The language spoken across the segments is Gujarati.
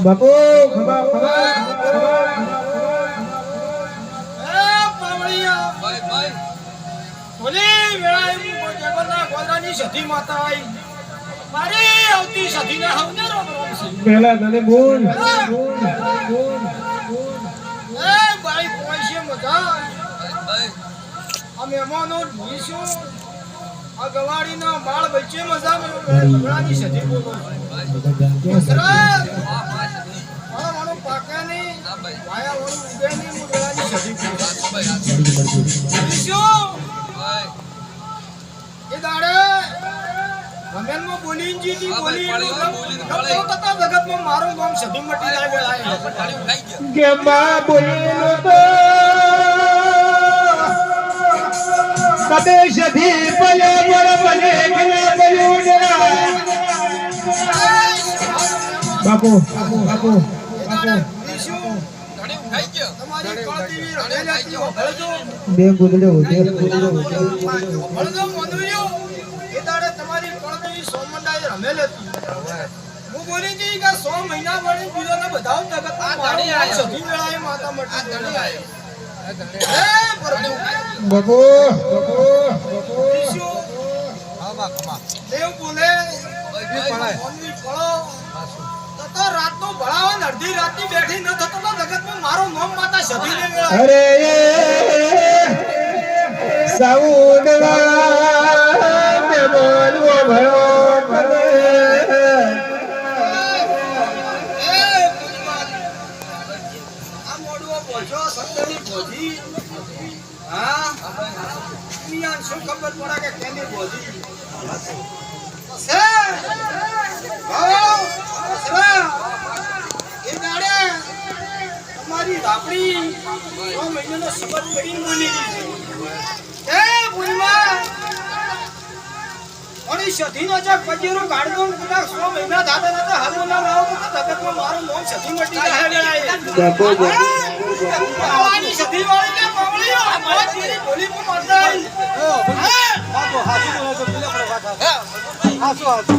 બાપુ બાપુ પેલા તને બોલ મહેમાનો આ ગવાડીના બાળ બચ્ચે મજા મેળાની સધી બોલો હસરત મારો પાકાની વાયા વાળું ઉગેની મેળાની સધી બોલો એ દાડે રમેનમાં બોલીજી તી બોલી કતા જગતમાં મારું નામ સધી મટી જાય વેળાએ કે બા બોલીનો તો કદે સધી પલે બળ બને કના બયું બાપુ બાપુ બે ગુદડે હોતે ભળજો મનુયો એ દાડે તમારી કળદેવી સોમંડાએ રમેલ હતી હું બોલી જી કે 100 મહિના વળી બીજો ને બધાવ જગત આ ગાડી આ સધી વેળાએ માતા મટી ગાડી આયો હે પ્રભુ બાપુ ઈશુ હા બા કમા દેવ બોલે મનની ફળો તો રાતનો ભળાવા અડધી રાતની બેઠી ન થતો તો જગતમાં મારો નામ માતા સધી ને વેળા અરે સાઉન્ડવા મે બોલવો ભયો ભલે આ મોડવો પહોંચો સત્યની ભોજી હા મિયાન શું ખબર પડે કે કેની ભોજી છે ભાવ સરા એ દાડે તમારી રાપડી 6 મહિનાનો શબ્દ કરીને બોલી દીધી એ ભૂલમાં ઓની સધીનો જગ પજેરો ગાડતો કદાચ 100 મહિના થાતા નતા હાલો ના લાવો તો જગતમાં મારું નામ સધી મટી જાય વેળાએ બાપુ પાવાની સધી વાળી ને પાવળીઓ આ તેરી બોલી કો મરદાઈ બાપુ હાસુ બોલો તો પેલે પર વાત હાસુ હાસુ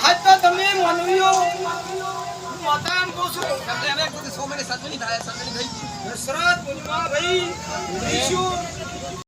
આજ તો તમે મનવીઓ માતામ કોસો તમને હવે કોઈ 100 મહિને સદની થાય સદની થઈ દશરથ મુનિમા ભાઈ ઈશુ